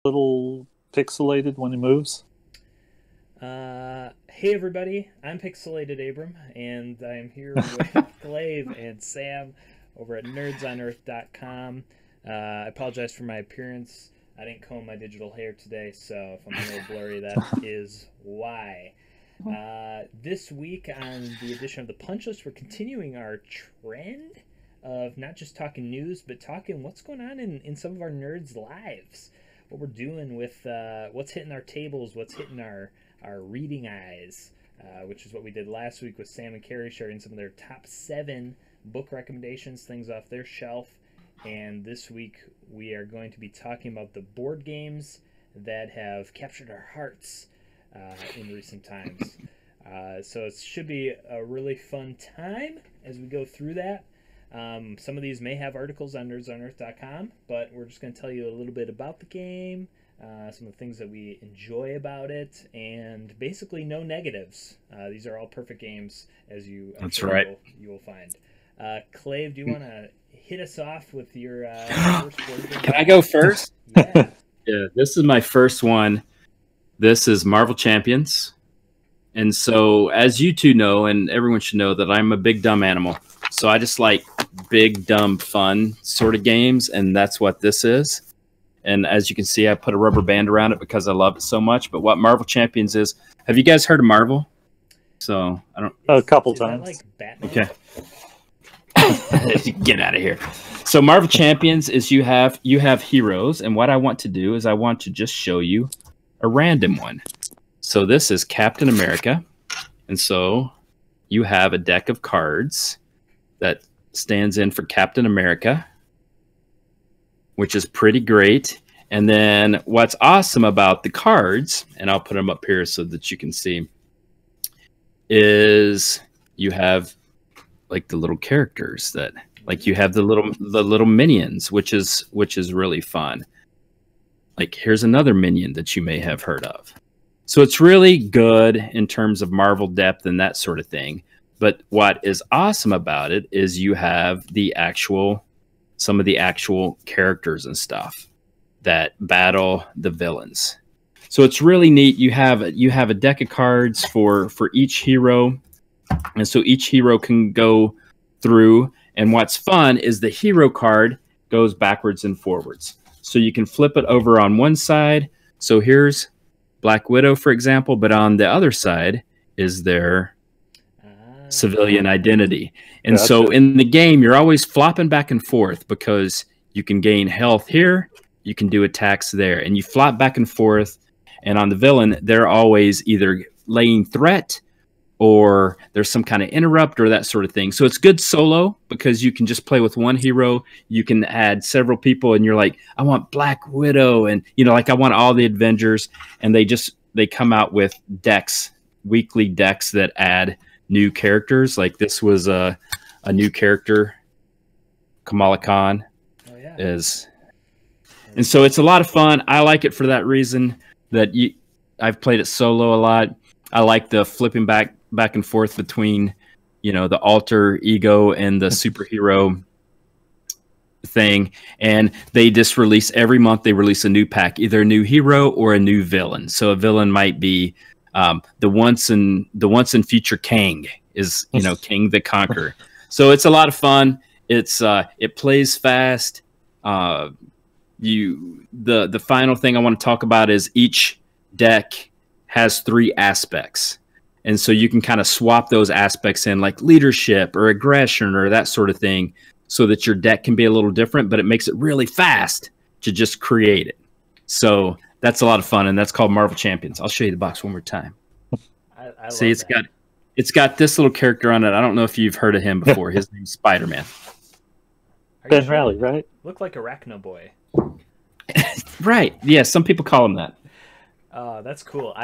little pixelated when he moves? Hey everybody, I'm Pixelated Abram, and I'm here with Glaive and Sam over at nerdsonearth.com. I apologize for my appearance. I didn't comb my digital hair today, so if I'm a little blurry, that is why. This week on the edition of the Punch List, we're continuing our trend of not just talking news, but talking what's going on in some of our nerds' lives. What we're doing with what's hitting our tables, what's hitting our reading eyes, which is what we did last week with Sam and Carrie sharing some of their top 7 book recommendations, things off their shelf. And this week we are going to be talking about the board games that have captured our hearts in recent times. So it should be a really fun time as we go through that. Some of these may have articles on nerdsonearth.com, but we're just going to tell you a little bit about the game, some of the things that we enjoy about it, and basically no negatives. These are all perfect games, as you That's right. You will find. Clave, do you want to hit us off with your first board game? Can I go first? Yeah. Yeah, this is my first one. This is Marvel Champions. And so, as you two know, and everyone should know, that I'm a big dumb animal. So I just like big, dumb, fun sort of games, and that's what this is. And as you can see, I put a rubber band around it because I love it so much. But what Marvel Champions is, have you guys heard of Marvel? So I don't. A couple Is that times. like Batman? Okay. Get out of here. So Marvel Champions is you have heroes, and what I want to do is I want to just show you a random one. So this is Captain America, and so you have a deck of cards that stands in for Captain America, which is pretty great. And then what's awesome about the cards, and I'll put them up here so that you can see, is you have like the little characters that, like, you have the little minions, which is really fun. Like, here's another minion that you may have heard of. So it's really good in terms of Marvel depth and that sort of thing. But what is awesome about it is you have some of the actual characters and stuff that battle the villains. So it's really neat. You have a deck of cards for each hero, and so each hero can go through. And what's fun is the hero card goes backwards and forwards. So you can flip it over on one side. So here's Black Widow, for example, but on the other side is their civilian identity. And Gotcha. so in the game, you're always flopping back and forth because you can gain health here, you can do attacks there, and you flop back and forth. And on the villain, they're always either laying threat or there's some kind of interrupt or that sort of thing. So it's good solo because you can just play with one hero. You can add several people, and you're like, I want Black Widow, and like I want all the Avengers, and they come out with decks, weekly decks that add new characters. Like this was a new character, Kamala Khan. Oh, yeah. And so it's a lot of fun. I like it for that reason that I've played it solo a lot. I like the flipping back and forth between, the alter ego and the superhero thing. And they just release every month. They release a new pack, either a new hero or a new villain. So a villain might be the once in future Kang is, King the Conqueror. So it's a lot of fun. It plays fast. The final thing I want to talk about is each deck has 3 aspects. And so you can kind of swap those aspects in, like leadership or aggression or that sort of thing, so that your deck can be a little different, but it makes it really fast to just create it. So that's a lot of fun, and that's called Marvel Champions. I'll show you the box one more time. I See, love that. it's got this little character on it. I don't know if you've heard of him before. His name's Spider-Man. Are you Ben sure? Rally, right? Look like Arachno Boy. Right. Yeah, some people call him that. That's cool.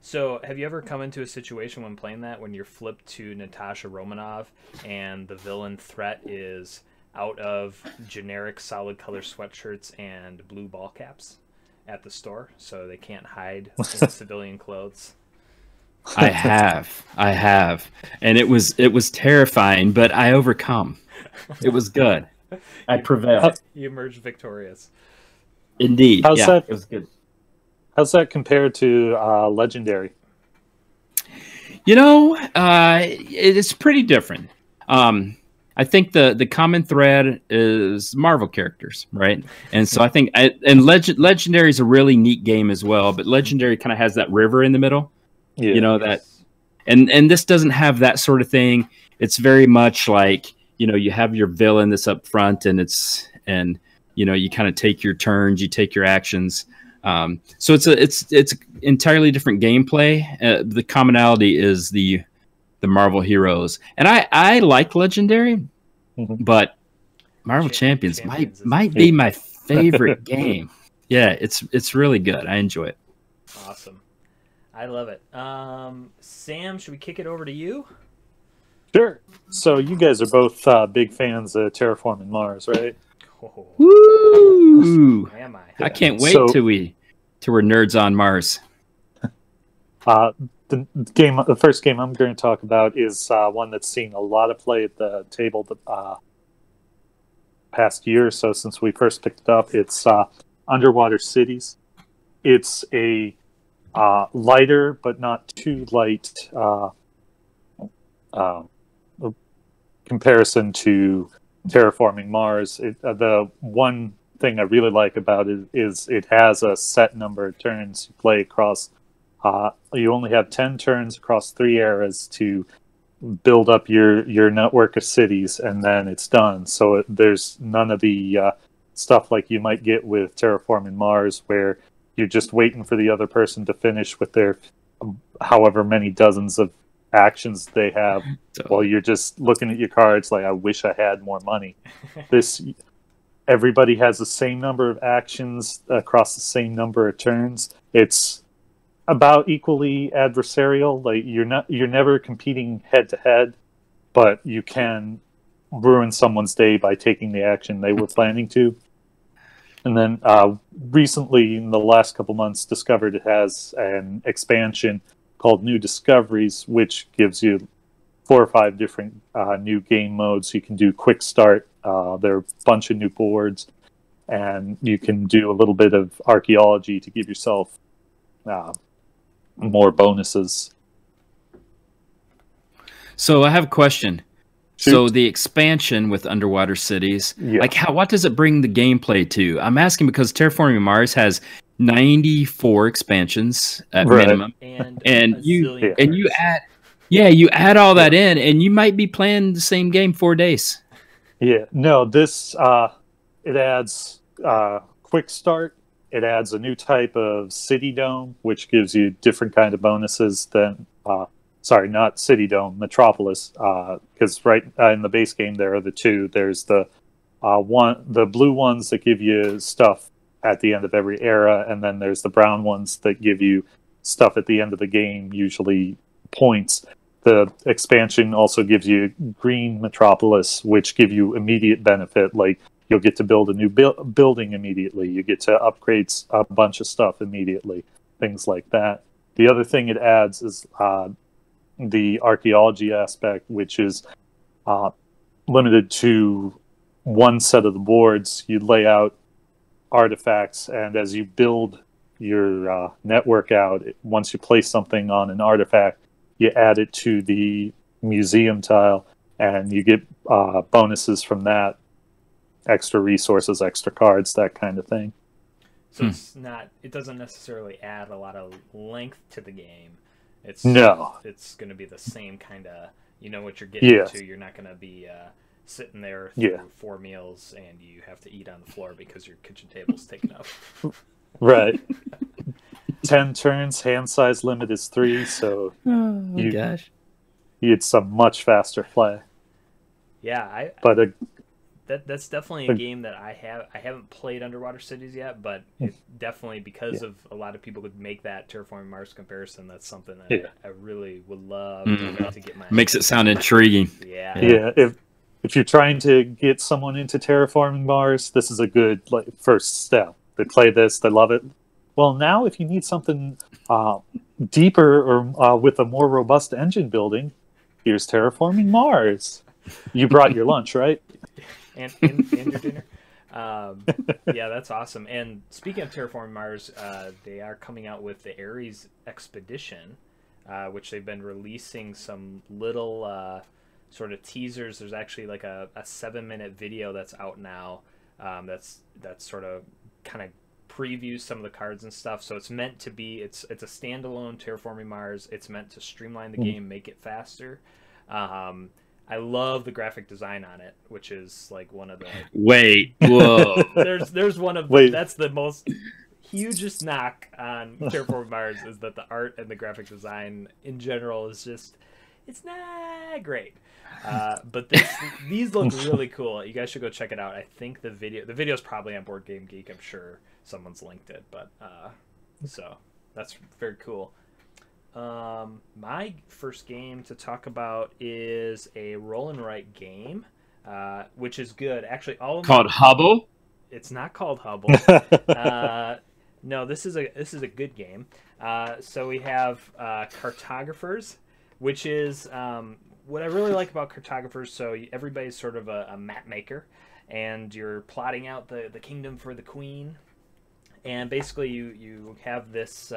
So have you ever come into a situation when playing that when you're flipped to Natasha Romanoff and the villain threat is out of generic solid color sweatshirts and blue ball caps at the store, so they can't hide in civilian clothes? I have. And it was terrifying, but I overcome. It was good. I prevailed. You emerged victorious. Indeed. How's yeah, that? it was good. How's that compared to Legendary? You know, it's pretty different. I think the common thread is Marvel characters, right? And so I think Legendary is a really neat game as well. But Legendary kind of has that river in the middle. Yeah. You know that, and this doesn't have that sort of thing. It's very much like, you know, you have your villain that's up front, and you know, you kind of take your turns, you take your actions. So it's entirely different gameplay. The commonality is the Marvel heroes, and I like Legendary, but Marvel Champions might be my favorite game. Yeah, it's really good. I enjoy it. Awesome, I love it. Sam, should we kick it over to you? Sure. So you guys are both big fans of Terraforming Mars, right? Oh, Woo! am I? I can't wait So- till we're nerds on Mars. The first game I'm going to talk about is one that's seen a lot of play at the table the past year or so since we first picked it up. It's Underwater Cities. It's a lighter but not too light comparison to Terraforming Mars. The one thing I really like about it is it has a set number of turns you play across. You only have 10 turns across 3 eras to build up your network of cities, and then it's done. So there's none of the stuff like you might get with Terraforming Mars, where you're just waiting for the other person to finish with their however many dozens of actions they have, while you're just looking at your cards like, I wish I had more money. Everybody has the same number of actions across the same number of turns. It's about equally adversarial. Like you're never competing head to head, but you can ruin someone's day by taking the action they were planning to. And then recently, in the last couple months, discovered it has an expansion called New Discoveries, which gives you 4 or 5 different new game modes. You can do quick start. There are a bunch of new boards, and you can do a little bit of archaeology to give yourself more bonuses. So I have a question. Shoot. So the expansion with Underwater Cities, Yeah. like what does it bring the gameplay to? I'm asking because Terraforming Mars has 94 expansions at Right. minimum, And and you cards. you add all that in, and you might be playing the same game 4 days. Yeah, no, this it adds quick start. It adds a new type of city dome, which gives you different kind of bonuses than sorry, not city dome, metropolis. Because right in the base game there are the two. There's the the blue ones that give you stuff at the end of every era, and then there's the brown ones that give you stuff at the end of the game, usually points. The expansion also gives you green metropolis, which give you immediate benefit. Like you'll get to build a new building immediately. You get to upgrade a bunch of stuff immediately. Things like that. The other thing it adds is the archaeology aspect, which is limited to one set of the boards. You lay out artifacts, and as you build your network out, once you place something on an artifact, you add it to the museum tile, and you get bonuses from that, extra resources, extra cards, that kind of thing. So it doesn't necessarily add a lot of length to the game. It's going to be the same kind of, you know what you're getting into. You're not going to be sitting there through 4 meals and you have to eat on the floor because your kitchen table's taken up. Right. 10 turns, hand size limit is 3, so Gosh. it's some much faster play. Yeah, But that's definitely a game that I haven't played Underwater Cities yet, but it definitely, because of a lot of people would make that Terraforming Mars comparison, that's something that I really would love to get my Makes it sound intriguing. yeah, if you're trying to get someone into Terraforming Mars, this is a good first step. They play this, they love it. Well, now if you need something deeper or with a more robust engine building, here's Terraforming Mars. You brought your lunch, right? and your dinner. Yeah, that's awesome. And speaking of Terraforming Mars, they are coming out with the Ares Expedition, which they've been releasing some little sort of teasers. There's actually like a 7-minute video that's out now. That's sort of kind of previews some of the cards and stuff. So it's meant to be it's a standalone Terraforming Mars. It's meant to streamline the game, make it faster. I love the graphic design on it, which is like one of the Wait, whoa. there's one of Wait. that's the most hugest knock on Terraforming Mars is that the art and the graphic design in general is just it's not great. But these look really cool. You guys should go check it out. I think the video's probably on Board Game Geek. I'm sure someone's linked it, but so that's very cool. My first game to talk about is a roll and write game, which is good. Actually, all of Called Hubble? It's not called Hubble. No, this is a good game. So we have Cartographers, which is what I really like about Cartographers. So everybody's sort of a map maker, and you're plotting out the kingdom for the queen. And basically, you have this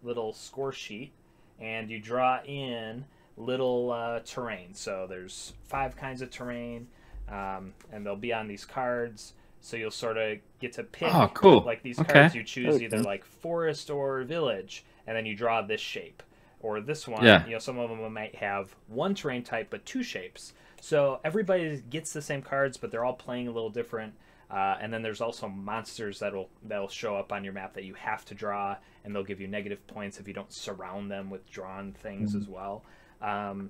little score sheet, and you draw in little terrain. So there's 5 kinds of terrain, and they'll be on these cards. So you'll sort of get to pick, Oh, cool. like these Okay. cards. You choose Okay. either like forest or village, and then you draw this shape. Or this one, Yeah. you know, some of them might have 1 terrain type but 2 shapes. So everybody gets the same cards, but they're all playing a little different. And then there's also monsters that'll show up on your map that you have to draw, and they'll give you negative points if you don't surround them with drawn things as well.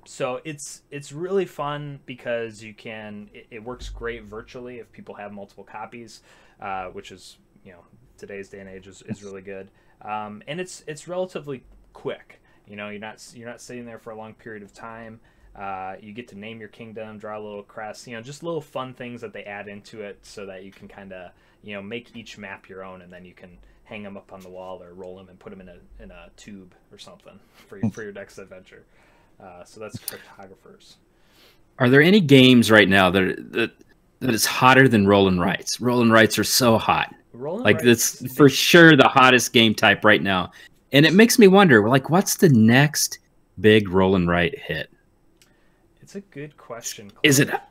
So it's really fun because you can. It works great virtually if people have multiple copies, which is, you know, today's day and age is really good. And it's relatively quick. You know, you're not sitting there for a long period of time. You get to name your kingdom, draw a little crest, you know, just little fun things that they add into it so that you can kind of, you know, make each map your own, and then you can hang them up on the wall or roll them and put them in a tube or something for your next adventure. So that's Cartographers. Are there any games right now that is hotter than Roll and Rights? Roll and Rights are so hot. Roll and Like, Rights, that's for sure the hottest game type right now. And it makes me wonder, like, what's the next big Roll and Write hit? It's a good question. Is it? Cliff.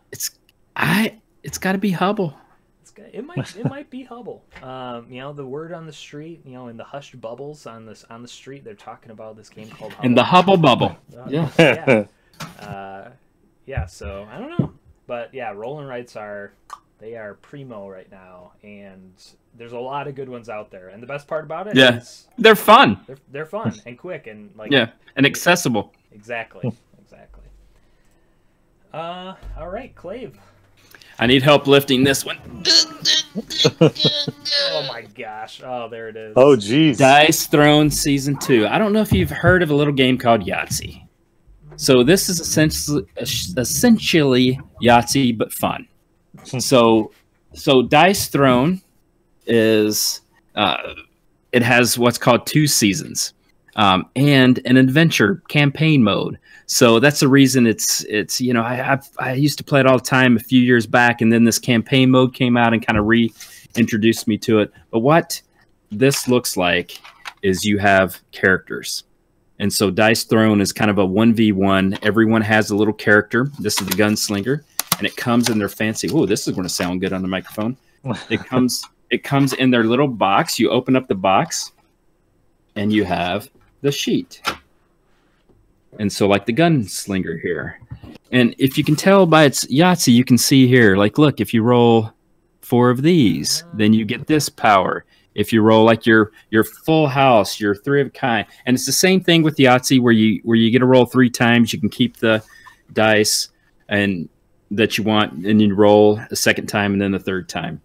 It's got to be Hubble. It might be Hubble. You know, the word on the street, you know, in the hushed bubbles on the street, they're talking about this game called Hubble. In the Hubble bubble. Yeah. Yeah. So I don't know, but yeah, Roll and Rights are primo right now, and there's a lot of good ones out there. And the best part about it is They're fun. they're fun and quick and like And accessible. Exactly. All right, Clave. I need help lifting this one. Oh my gosh. Oh, there it is. Oh, geez. Dice Throne Season 2. I don't know if you've heard of a little game called Yahtzee. So this is essentially Yahtzee, but fun. So Dice Throne is it has what's called 2 seasons and an adventure campaign mode. So that's the reason it's you know, I used to play it all the time a few years back, and then this campaign mode came out and kind of reintroduced me to it. But what this looks like is you have characters. And so Dice Throne is kind of a 1v1. Everyone has a little character. This is the gunslinger, and it comes in their fancy. Oh, this is going to sound good on the microphone. It comes in their little box. You open up the box, and you have the sheet. And so, like the gunslinger here. And if you can tell by its Yahtzee, you can see here, like, look, if you roll 4 of these, then you get this power. If you roll like your full house, your 3 of a kind. And it's the same thing with Yahtzee where you get to roll 3 times. You can keep the dice and that you want, and you roll a second time and then the third time.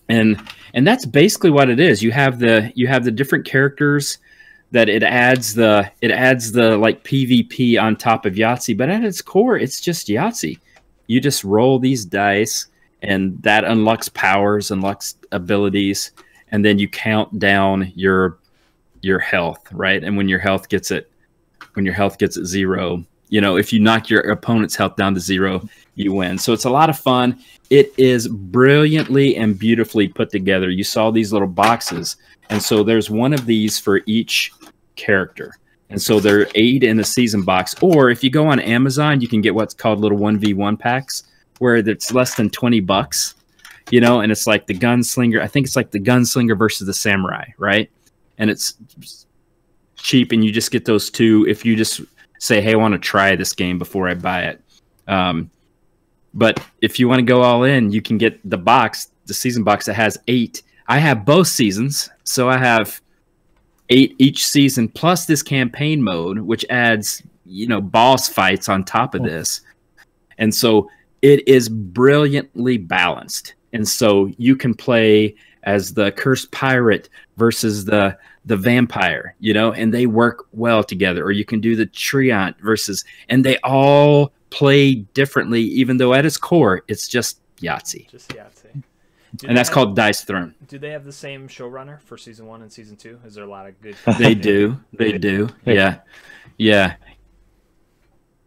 And that's basically what it is. You have the different characters that it adds the like PvP on top of Yahtzee, but at its core, it's just Yahtzee. You just roll these dice, and that unlocks powers, unlocks abilities, and then you count down your health, right? And when your health gets at 0, You know, if you knock your opponent's health down to 0, you win. So it's a lot of fun. It is brilliantly and beautifully put together. You saw these little boxes, and so there's one of these for each character. And so there are 8 in the season box. Or if you go on Amazon, you can get what's called little 1v1 packs, where it's less than $20, you know, and it's like the gunslinger. I think it's like the gunslinger versus the samurai, right? And it's cheap, and you just get those 2 if you just say, hey, I want to try this game before I buy it. But if you want to go all in, you can get the box, the season box that has 8. I have both seasons, so I have 8 each season, plus this campaign mode, which adds, you know, boss fights on top of this. And so it is brilliantly balanced. And so you can play as the cursed pirate versus the vampire, you know, and they work well together. Or you can do the treant versus, and they all play differently, even though at its core, it's just Yahtzee. Just Yahtzee. And that's called Dice Throne. Do they have the same showrunner for season 1 and season 2? Is there a lot of good? They do. They do. Yeah. Yeah.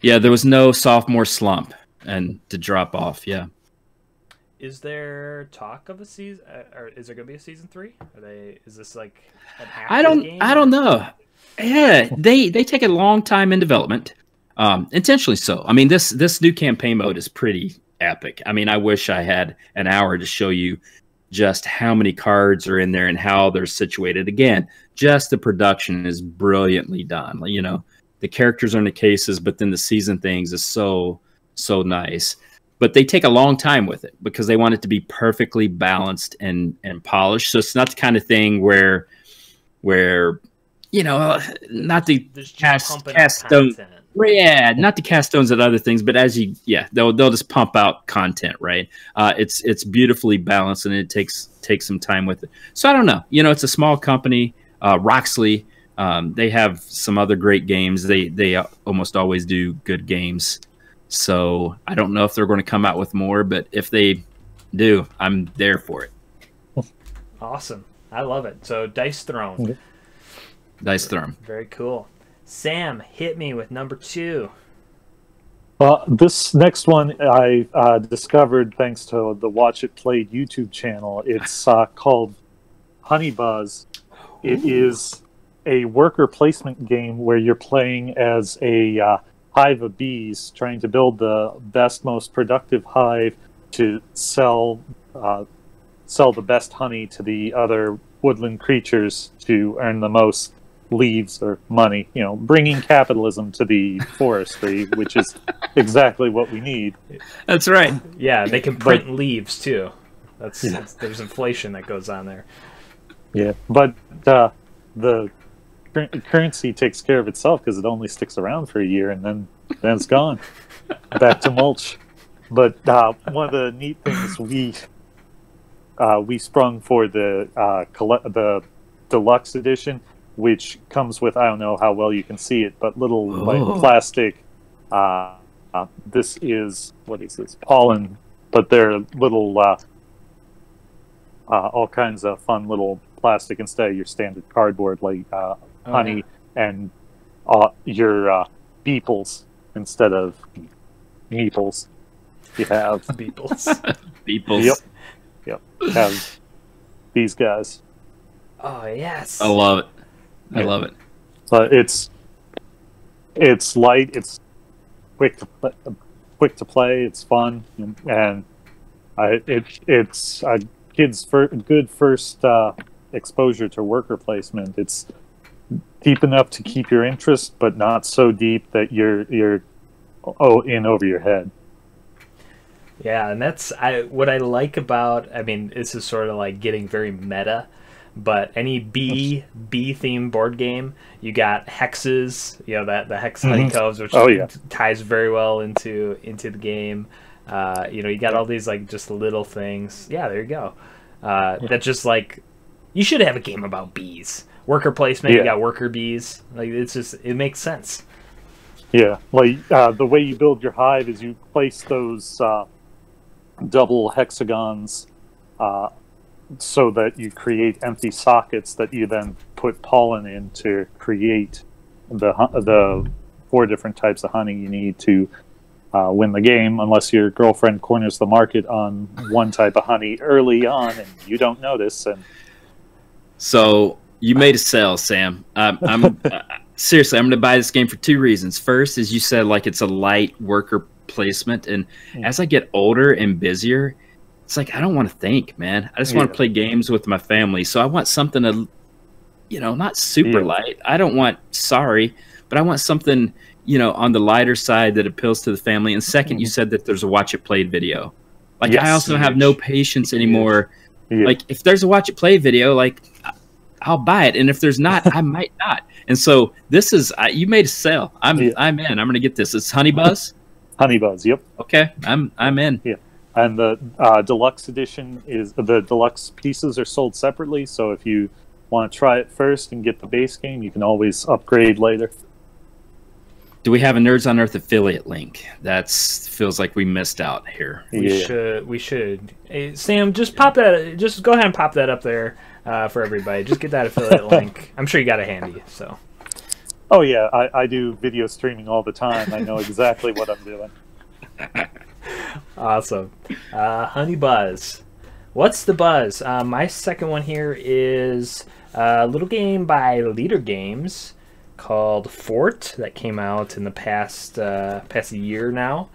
Yeah. There was no sophomore slump and to drop off. Yeah. Is there talk of a season, or is there going to be a season 3? Is this like an active game? I don't know. Yeah, they take a long time in development, intentionally so. I mean, this new campaign mode is pretty epic. I mean, I wish I had an hour to show you just how many cards are in there and how they're situated. Again, just the production is brilliantly done. You know, the characters are in the cases, but then the season things is so nice. But they take a long time with it because they want it to be perfectly balanced and polished. So it's not the kind of thing where you know, not to cast stones. Yeah, not to cast stones at other things, but they'll just pump out content, right? It's beautifully balanced, and it takes some time with it. So I don't know. You know, it's a small company, Roxley. They have some other great games. They almost always do good games. So I don't know if they're going to come out with more, but if they do, I'm there for it. Awesome. I love it. So Dice Throne. Dice Throne. Very cool. Sam, hit me with number 2. This next one I discovered thanks to the Watch It Played YouTube channel. It's called Honey Buzz. It is a worker placement game where you're playing as a hive of bees, trying to build the best, most productive hive to sell the best honey to the other woodland creatures to earn the most leaves or money, you know, bringing capitalism to the forestry, which is exactly what we need. That's right. Yeah, they can print leaves too. That's there's inflation that goes on there. Yeah, but the currency takes care of itself because it only sticks around for a year and then it's gone. Back to mulch. But one of the neat things we sprung for the deluxe edition, which comes with, I don't know how well you can see it, but little like plastic. This is, what is this? Pollen, but they're little all kinds of fun little plastic instead of your standard cardboard, like honey and your beeples instead of meeples. You have Beeples. Beeples. Yep. Have these guys. Oh yes. I love it. I love it. But it's light. It's quick to play. It's fun, and it's a kid's good first exposure to worker placement. It's deep enough to keep your interest, but not so deep that you're in over your head. Yeah, and that's what I like about. I mean, this is sort of like getting very meta. But any bee themed board game, you got hexes, you know, the hex honeycombs, which ties very well into the game. You know, you got all these like just little things. Yeah, there you go. That just like, you should have a game about bees. Worker placement, you got worker bees. Like, it's just, it makes sense. Yeah, like the way you build your hive is you place those double hexagons so that you create empty sockets that you then put pollen in to create the 4 different types of honey you need to win the game, unless your girlfriend corners the market on one type of honey early on and you don't notice. And so you made a sale, Sam. I'm seriously, I'm going to buy this game for 2 reasons. First, as you said, like it's a light worker placement, and as I get older and busier, it's like I don't want to think, man. I just want to play games with my family. So I want something to, not super light. I don't want sorry, but I want something, on the lighter side that appeals to the family. And second, you said that there's a watch it played video. Like I also have no patience anymore. Like if there's a watch it play video, like I'll buy it, and if there's not, I might not. And so this is you made a sale. I'm in. I'm going to get this. It's Honey Buzz. Honey Buzz. Yep. Okay, I'm in. Yeah. And the deluxe edition the deluxe pieces are sold separately. So if you want to try it first and get the base game, you can always upgrade later. Do we have a Nerds on Earth affiliate link? That feels like we missed out here. We should. Hey, Sam, just pop that. Just go ahead and pop that up there for everybody. Just get that affiliate link. I'm sure you got it handy. So. Oh yeah, I do video streaming all the time. I know exactly what I'm doing. Awesome. Honey Buzz. What's the buzz? My second one here is a little game by Leader Games called Fort that came out in the past year now,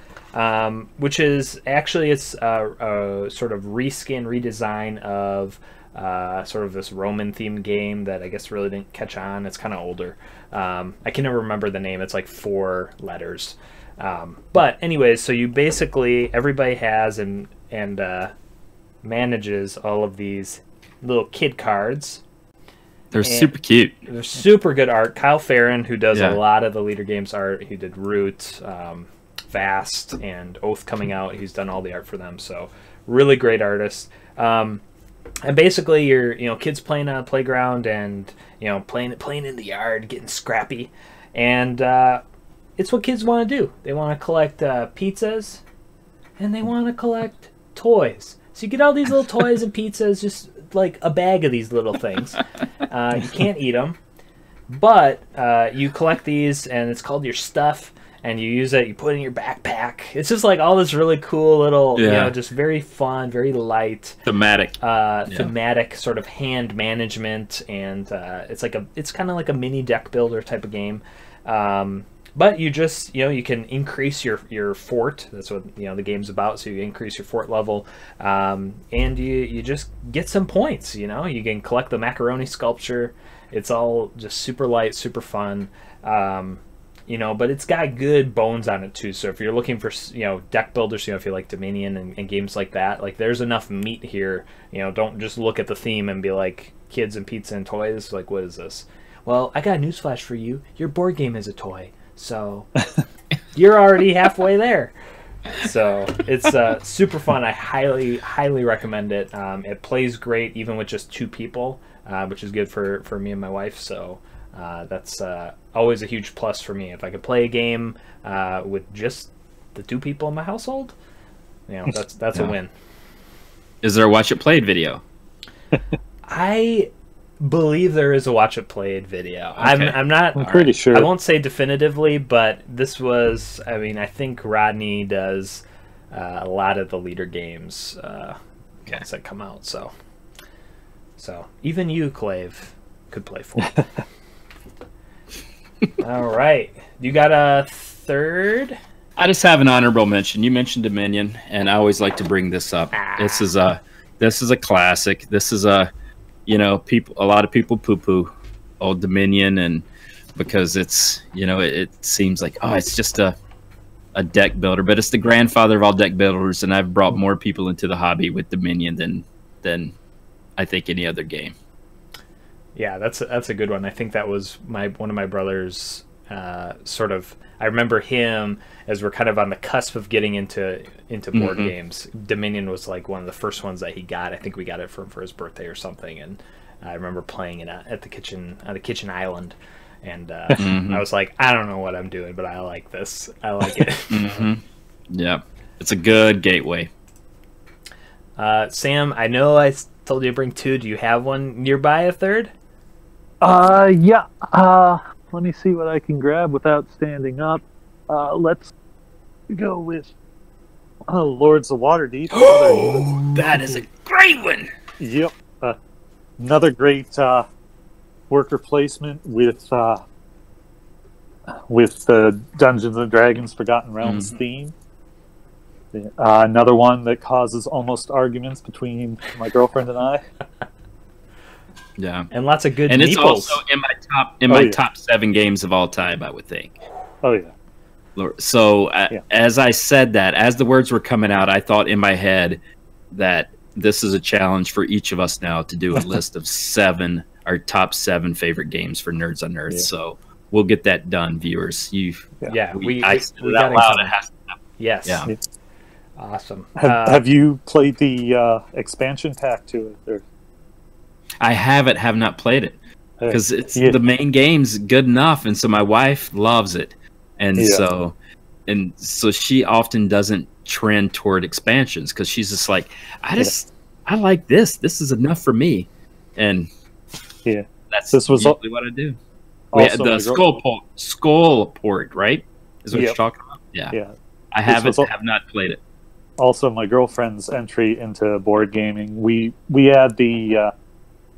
which is actually it's a sort of reskin, redesign of sort of this Roman themed game that I guess really didn't catch on. It's kind of older. I can never remember the name. It's like 4 letters. But anyways, so you basically everybody has and manages all of these little kid cards. They're super cute. They're super good art. Kyle Farron, who does a lot of the Leader Games art, he did Root, Vast, and Oath coming out. He's done all the art for them, so really great artist. And basically, you're kids playing on a playground and playing in the yard, getting scrappy, and it's what kids want to do. They want to collect pizzas, and they want to collect toys. So you get all these little toys and pizzas, just like a bag of these little things. You can't eat them, but you collect these, and it's called your stuff, and you use it, you put it in your backpack. It's just like all this really cool little, just very fun, very light. Thematic. Thematic sort of hand management, and it's kind of like a mini deck builder type of game. But you just, you can increase your fort. That's what, the game's about. So you increase your fort level, and you just get some points, You can collect the macaroni sculpture. It's all just super light, super fun, but it's got good bones on it too. So if you're looking for, deck builders, if you like Dominion and games like that, like there's enough meat here. Don't just look at the theme and be like kids and pizza and toys. Like, what is this? Well, I got a newsflash for you. Your board game is a toy. So you're already halfway there. So it's super fun. I highly recommend it. It plays great even with just 2 people, which is good for me and my wife. So that's always a huge plus for me. If I could play a game with just the 2 people in my household, that's a win. Is there a watch it played video? I believe there is a watch it played video. Okay. I'm pretty sure. I won't say definitively, but this was. I mean, I think Rodney does a lot of the Leader Games that come out. So even you, Clave, could play for it. All right, you got a third? I just have an honorable mention. You mentioned Dominion, and I always like to bring this up. This is a classic. This is a a lot of people poo-poo old Dominion, and because it's it seems like it's just a deck builder, but it's the grandfather of all deck builders, and I've brought more people into the hobby with Dominion than I think any other game. Yeah, that's a good one. I think that was one of my brother's sort of. I remember him as we're kind of on the cusp of getting into board games. Dominion was like one of the first ones that he got. I think we got it for his birthday or something, and I remember playing it at the kitchen island. And I was like, I don't know what I'm doing, but I like this. I like it. Yeah, it's a good gateway. Sam, I know I told you to bring 2. Do you have one nearby, a third? Yeah. let me see what I can grab without standing up. Let's go with Lords of Waterdeep. Oh, that is a great one. Yep. Another great worker placement with the Dungeons and Dragons Forgotten Realms theme. Another one that causes almost arguments between my girlfriend and I. Yeah, and lots of good. And meeples. it's also in my top 7 games of all time, I would think. Oh yeah. So as I said that, as the words were coming out, I thought in my head that this is a challenge for each of us now to do a list of our top 7 favorite games for Nerds on Earth. Yeah. So we'll get that done, viewers. We got it out loud. It has to happen. Yes. Yeah. Awesome. Have you played the expansion pack to it? Or? I have not played it because the main game's good enough, and so my wife loves it, and so she often doesn't trend toward expansions because she's just like, I like this. This is enough for me, and that's usually what I do. The skull port, right? Is what you're talking about? Yeah. I have not played it. Also, my girlfriend's entry into board gaming. We add the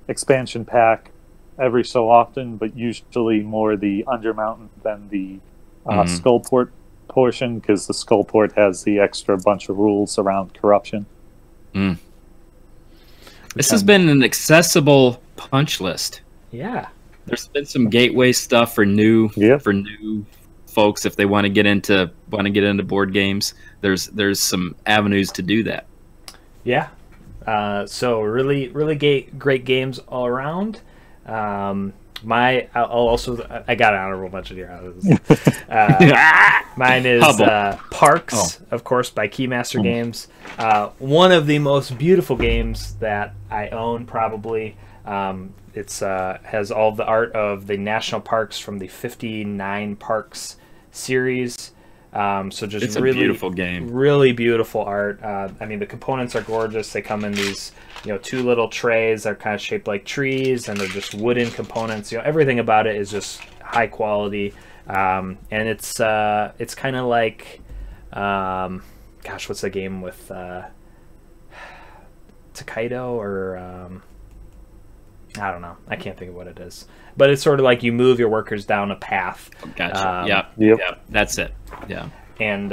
expansion pack every so often, but usually more the Undermountain than the Skullport portion, because the Skullport has the extra bunch of rules around corruption. This has been an accessible punch list. Yeah, there's been some gateway stuff for new folks if they want to get into board games. There's some avenues to do that. Yeah. So really great games all around. I got an honorable mention here. Mine is Parks, of course, by Keymaster Games. One of the most beautiful games that I own, probably. It's has all the art of the national parks from the 59 Parks series. So just it's a beautiful game. Really beautiful art. I mean, the components are gorgeous. They come in these, 2 little trays that are kind of shaped like trees, and they're just wooden components. Everything about it is just high quality. And it's kind of like, what's the game with Takedo or I don't know. I can't think of what it is. But it's sort of like you move your workers down a path. Gotcha. Yep. That's it. Yeah. And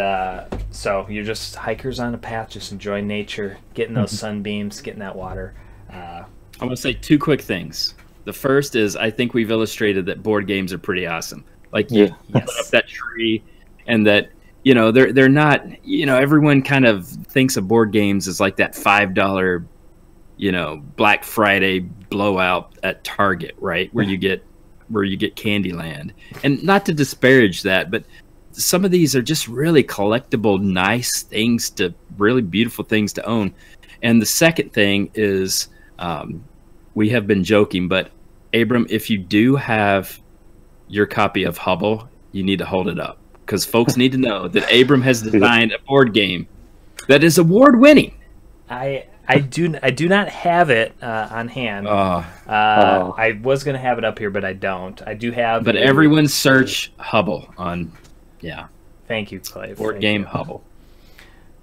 so you're just hikers on a path, just enjoying nature, getting those sunbeams, getting that water. I want to say 2 quick things. The first is I think we've illustrated that board games are pretty awesome. Like you put up that tree, and that they're not. Everyone kind of thinks of board games as like that $5. Black Friday blowout at Target, right? Where you get Candyland. And not to disparage that, but some of these are just really collectible, nice things, really beautiful things to own. And the second thing is, we have been joking, but Abram, if you do have your copy of Hubble, you need to hold it up, because folks need to know that Abram has designed a board game that is award-winning. I do not have it on hand. I was going to have it up here, but I don't. I do have. But everyone search Hubble on, Thank you, Clay. Board game Hubble.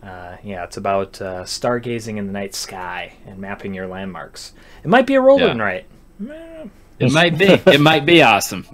It's about stargazing in the night sky and mapping your landmarks. It might be a roll and write. It might be. It might be awesome.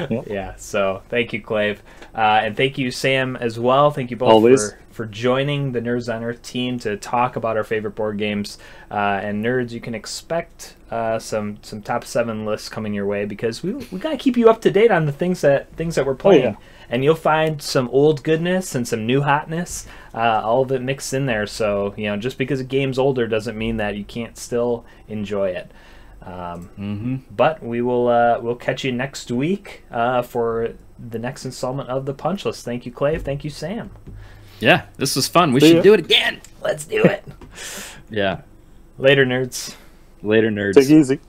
Yeah. So thank you, Clave, and thank you, Sam, as well. Thank you both for joining the Nerds on Earth team to talk about our favorite board games. And nerds, you can expect some top 7 lists coming your way, because we gotta keep you up to date on the things that we're playing. And you'll find some old goodness and some new hotness, all of it mixed in there. So just because a game's older doesn't mean that you can't still enjoy it. But we'll catch you next week for the next installment of the Punch List. Thank you, Clave. Thank you, Sam. Yeah, this was fun. We should do it again. Let's do it. Yeah. Later, nerds. Later, nerds. Take it easy.